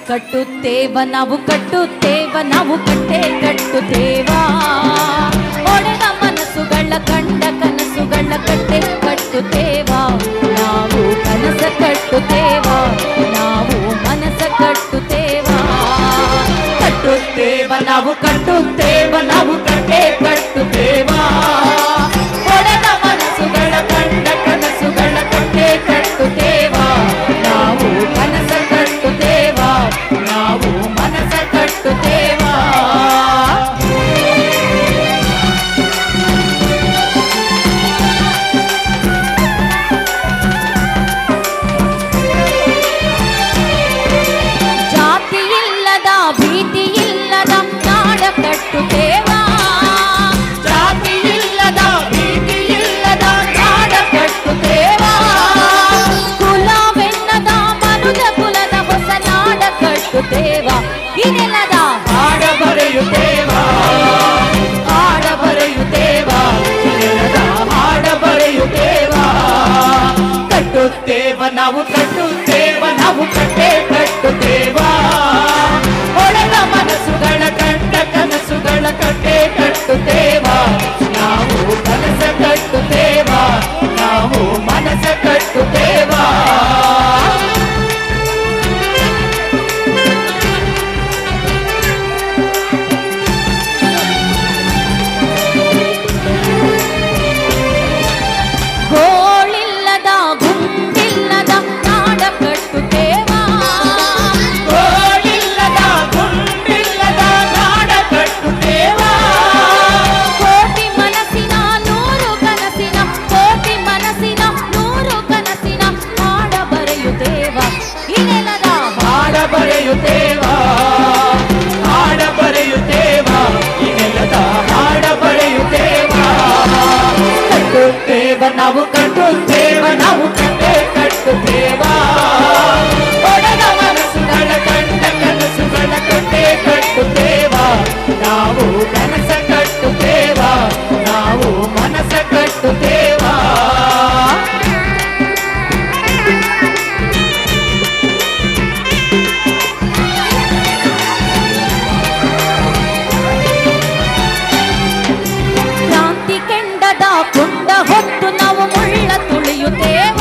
ಕಟ್ಟುತ್ತೇವ ನಾವು ಕಟ್ಟುತ್ತೇವ ನಾವು ಕಟ್ಟೆ ಕಟ್ಟುತ್ತೇವ ಒಡೆದ ಮನಸ್ಸುಗಳ ಕಂಡ ಕನಸುಗಳ ಕಟ್ಟೆ ಕಟ್ಟುತ್ತೇವ ನಾವು ಕನಸ ಕಟ್ಟುತ್ತೇವ ನಾವು ಮನಸ ಕಟ್ಟುತ್ತೇವ ಕಟ್ಟುತ್ತೇವ ನಾವು ಕಟ್ಟುತ್ತೇವ ನಾವು ಕಟ್ಟೆ ಕಟ್ಟುತ್ತೇವ ಒಡೆದ ಮನಸ್ಸುಗಳ ಕಂಡ ಕನಸುಗಳ ಕಟ್ಟೆ ಕಟ್ಟುತ್ತೇವ ನಾವು ಕನಸ ಕಟ್ಟುತ್ತೇವ ನಾವು ಮನಸ ಕಟ್ಟುತ್ತೇವ ಜಾತಿ ಇಲ್ಲದ ಭೀತಿ ಇಲ್ಲದ ನಾಡ ಕಟ್ಟುತ್ತೇವ ಜಾತಿ ಇಲ್ಲದ ಭೀತಿ ಇಲ್ಲದ ನಾಡ ಕಟ್ಟುತ್ತೇವ ಕುಲವೆನ್ನದ ಮನುಜ ಕುಲದ ಹೊಸ ನಾಡ ಕಟ್ಟುತ್ತೇವ ಇದೆಲ್ಲದ ಹಾಡ ಬರೆಯುತ್ತೇವ ಹಾಡ ಬರೆಯುತ್ತೇವ ಇದೆಲ್ಲದ ಹಾಡ ಬರೆಯುತ್ತೇವ ಕಟ್ಟುತ್ತೇವ ನಾವು ಕಟ್ಟುತ್ತೇವ ನಾವು ಕಟ್ಟೆ ಕಟ್ಟುತ್ತೇವ ಒಡೆದ ಮನಸ್ಸುಗಳ ಕಂಡ ಕನಸುಗಳ ಕಟ್ಟೆ ಕಟ್ಟುತ್ತೇವ ನಾವು ಕನಸ ಕಟ್ಟುತ್ತೇವ ನಾವು ಮನಸ ಕಟ್ಟುತ್ತೇವ ಗೋಳಿಲ್ಲದ ಗುಂಡಿಲ್ಲದ ನಾಡ ಕಟ್ಟುತ್ತೇವ ಗೋಳಿಲ್ಲದ ಗುಂಡಿಲ್ಲದ ನಾಡ ಕಟ್ಟುತ್ತೇವ ಕೋಟಿ ಮನಸ್ಸಿನ ನೂರು ಕನಸಿನ ಕೋಟಿ ಮನಸ್ಸಿನ ನೂರು ಕನಸಿನ ಹಾಡ ಬರೆಯುತ್ತೇವ ಇದೆಲ್ಲದ ಹಾಡ ಬರೆಯುತ್ತೇವ ಹಾಡ ಬರೆಯುತ್ತೇವ ಇದೆಲ್ಲದ ಹಾಡ ಬರೆಯುತ್ತೇವ ಕಟ್ಟುತ್ತೇವ ನಾವು ಕಟ್ಟುತ್ತೇವ ನಾವು ಕಟ್ಟೆ ಕಟ್ಟುತ್ತೇವ ಒಡೆದ ಮನಸ್ಸುಗಳ ಕಂಡ ಕನಸುಗಳ ಕಟ್ಟೆ ಕಟ್ಟುತ್ತೇವ ನಾವು ಕನಸ ಕಟ್ಟುತ್ತೇವ ನಾವು ಮನಸ ಕಟ್ಟುತ್ತೇವ ಕ್ರಾಂತಿ ಕೆಂಡದ ಕುಂಡ ಹೊತ್ತು ನಾವು ಮುಳ್ಳ ತುಳಿಯುತ್ತೇವ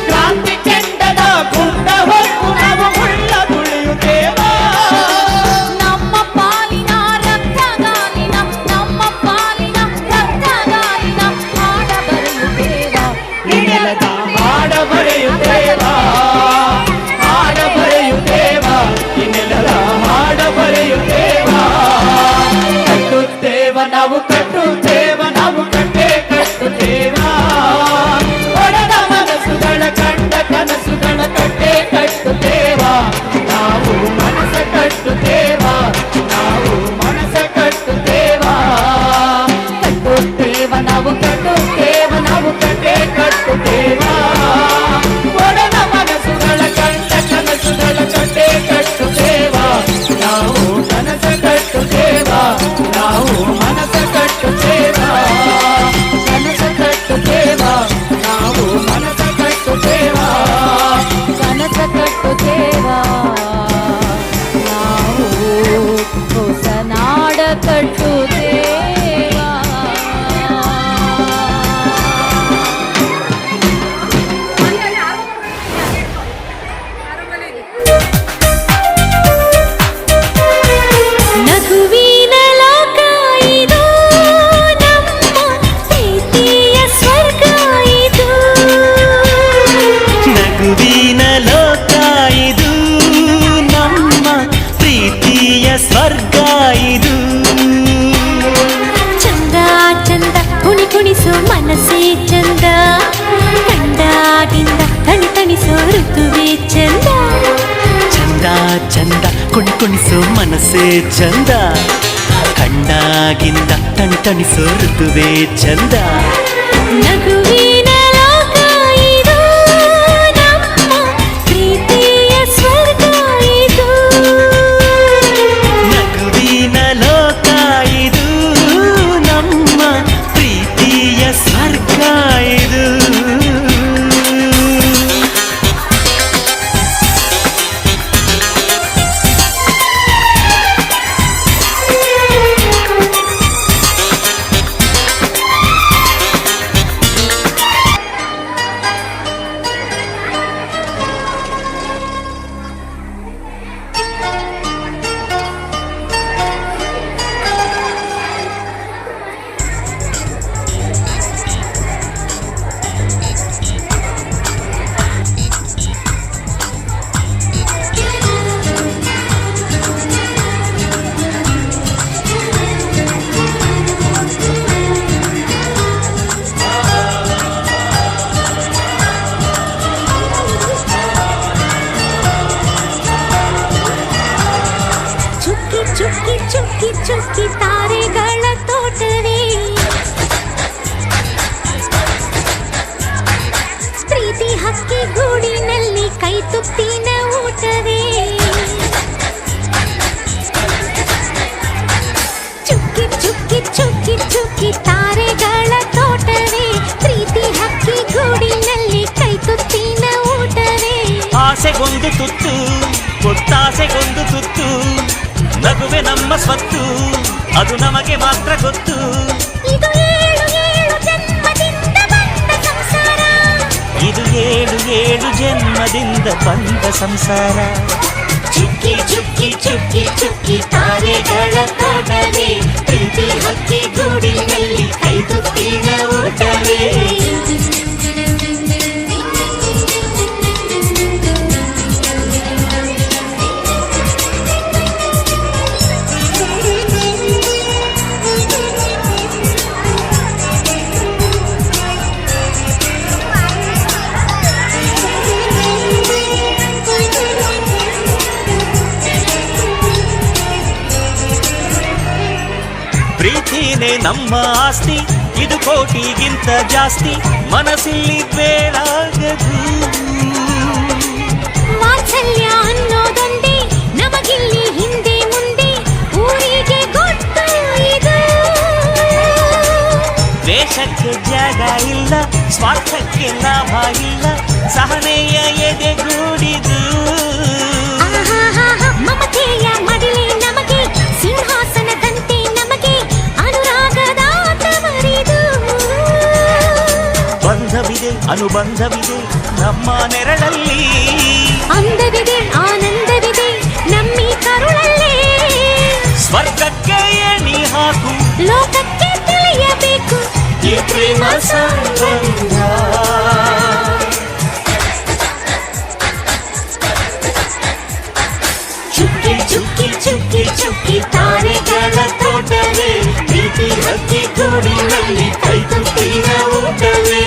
ಕ್ರಾಂತಿ ಕೆಂಡದ ಕುಂಡ ಹೊತ್ತು ನಾವು ಮುಳ್ಳ ತುಳಿಯುತ್ತೇವ ನಮ್ಮ ಪಾಲಿನ ರಕ್ತಗಾಲಿನ ನಮ್ಮ ಪಾಲಿನ ರಕ್ತಗಾಲಿನ ಹಾಡ ಬರೆಯುತ್ತೇವ ಇದೆಲ್ಲದ ಹಾಡ ಬರೆಯುತ್ತೇವ ಹಾಡ ಬರೆಯುತ್ತೇವ ಇನ್ನೆಲ್ಲದ ಹಾಡ ಬರೆಯುತ್ತೇವ ಕಟ್ಟುತ್ತೇವ ನಾವು ಕಟ್ಟುತ್ತೇವ ನಾವು ಕಟ್ಟೆ ಕಟ್ಟುತ್ತೇವ ಒಡೆದ ಮನಸ್ಸುಗಳ ಕಂಡ ಕನಸುಗಳ ಕಟ್ಟೆ ಕಟ್ಟುತ್ತೇವ ನಾವು ಮನಸ ಕಟ್ಟುತ್ತೇವ ನಾವು ಮನಸ ಕಟ್ಟುತ್ತೇವ ಕಟ್ಟುತ್ತೇವ ನಾವು ಕಟ್ಟುತ್ತೇವ ನಾವು ಕಟ್ಟೆ ಕಟ್ಟುತ್ತೇವ ಒಡೆದ ಮನಸ್ಸುಗಳ ಕಂಡ ಕನಸುಗಳ ಕಟ್ಟೆ ಕಟ್ಟುತ್ತೇವ ನಾವು ಕನಸ ಕಟ್ಟುತ್ತೇವ ನಾವು ಮನಸ ಕಟ್ಟುತ್ತೇವ ಕನಸ ಕಟ್ಟುತ್ತೇವ ನಾವು ಮನಸ ಕಟ್ಟುತ್ತೇವ ಕನಸ ಕಟ್ಟುತ್ತೇವ ನಾವು ಹೊಸ ನಾಡ ಕಟ್ಟುತ್ತೇವ ನಗುವಿನ ಲೋಕ ಇದು ನಮ್ಮ ಪ್ರೀತಿಯ ಸ್ವರ್ಗ ಇದು ನಗುವಿನ ಲೋಕ ಇದು ನಮ್ಮ ಪ್ರೀತಿಯ ಸ್ವರ್ಗ ಇದು ಚಂದ ಚಂದ ಕುಣಿ ಕುಣಿಸೋ ಮನಸ್ಸೇ ಚಂದ ಕಂಡಾಗಿಂದ ತಣಿ ತಣಿಸೋ ಋತುವೇ ಚಂದ ಚಂದ ಚಂದ ಕುಣಿಸೋ ಮನಸ್ಸೇ ಚಂದ ಕಂಡಾಗಿಂದ ತಣಿಸೋ ಋತುವೇ ಚಂದ ನಗುವಿನ ಲೋಕ ಇದು ನಮ್ಮ ಪ್ರೀತಿಯ ಸ್ವರ್ಗ ಇದು ನಗುವಿನ ಲೋಕ ಇದು ನಮ್ಮ ಪ್ರೀತಿಯ ಸ್ವರ್ಗ ಇದು ಚುಕ್ಕಿ ತಾರೆಗಳ ತೋಟವೇ ಪ್ರೀತಿ ಹಕ್ಕಿ ಗೂಡಿನಲ್ಲಿ ಕೈ ತುತ್ತಿನ ಊಟವೇ ಚುಕ್ಕಿ ಚುಕ್ಕಿ ಚುಕ್ಕಿ ಚುಕ್ಕಿ ತಾರೆಗಳ ತೋಟವೇ ಪ್ರೀತಿ ಹಕ್ಕಿ ಗೂಡಿನಲ್ಲಿ ಕೈ ತುತ್ತಿನ ಊಟವೇ ಆಸೆಗೊಂದು ತುತ್ತು ಒತ್ತಾಸೆಗೊಂದು ತುತ್ತು ನಗುವೆ ನಮ್ಮ ಸ್ವತ್ತು ಅದು ನಮಗೆ ಮಾತ್ರ ಗೊತ್ತು ಇದು ಏಳು ಏಳು ಜನ್ಮದಿಂದ ಬಂದ ಸಂಸಾರ ಇದು ಏಳು ಏಳು ಜನ್ಮದಿಂದ ಬಂದ ಸಂಸಾರ ಚುಕ್ಕಿ ಚುಕ್ಕಿ ಚುಕ್ಕಿ ಚುಕ್ಕಿ ತಾರೆಗಳ ತೋಟವೇ ಪ್ರೀತಿ ಹಕ್ಕಿ ಗೂಡಿನಲ್ಲಿ ಕೈ ತುತ್ತಿನ ಊಟವೇ ಪ್ರೀತಿನೇ ನಮ್ಮ ಆಸ್ತಿ ಇದು ಕೋಟಿಗಿಂತ ಜಾಸ್ತಿ ಮನಸ್ಸಿಲ್ಲಿ ಬೇರಾಗದು ವಾತ್ಸಲ್ಯ ಅನ್ನೋದೊಂದೇ ನಮಗಿಲ್ಲಿ ಹಿಂದೆ ಮುಂದೆ ಊರಿಗೆ ಗೊತ್ತು ಇದು ದ್ವೇಷಕ್ಕೆ ಜಾಗ ಇಲ್ಲ ಸ್ವಾರ್ಥಕ್ಕೆ ಲಾಭ ಇಲ್ಲ ಸಹನೆಯ ಎದೆಗೂಡಿದು ಆಹಾಹಾಹಾ, ಮಮತೆಯ ಮಡಿಲೆ ನಮಗೆ ಸಿಂಹಾಸನದಂತೆ ನಮಗೆ ಅನುರಾಗದ ತವರಿದು ಬಂಧವಿದೆ ಅನುಬಂಧವಿದೆ ನಮ್ಮ ನೆರಳಲ್ಲಿ ಅಂದವಿದೆ ಆನಂದವಿದೆ ನಮ್ಮಿ ಕರುಳಲ್ಲೇ ಸ್ವರ್ಗಕ್ಕೆ ಎಣಿ ಹಾಕು ಲೋಕಕ್ಕೆ ತಿಳಿಯಬೇಕು ಈ ಪ್ರೇಮ ಸಂಬಂಧ ಚುಕ್ಕಿ ಚುಕ್ಕಿ ಚುಕ್ಕಿ ಚುಕ್ಕಿ ತಾರೆಗಳ ತೋಟವೇ ಪ್ರೀತಿ ಹಕ್ಕಿ ಗೂಡಿನಲ್ಲಿ ಕೈ ತುತ್ತಿನ ಊಟವೇ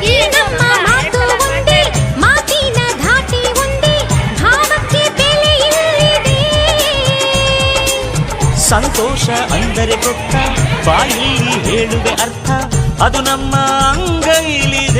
ಈ ನಮ್ಮ ಮಾತು ಒಂದೇ ಮಾತಿನ ಧಾಟಿ ಒಂದೇ ಭಾವಕ್ಕೆ ಬೆಲೆ ಇಲ್ಲಿದೆ ಸಂತೋಷ ಅಂದರೆ ಗೊತ್ತ ಬಾಯಲ್ಲಿ ಹೇಳುವೆ ಅರ್ಥ ಅದು ನಮ್ಮ ಅಂಗೈಲಿದೆ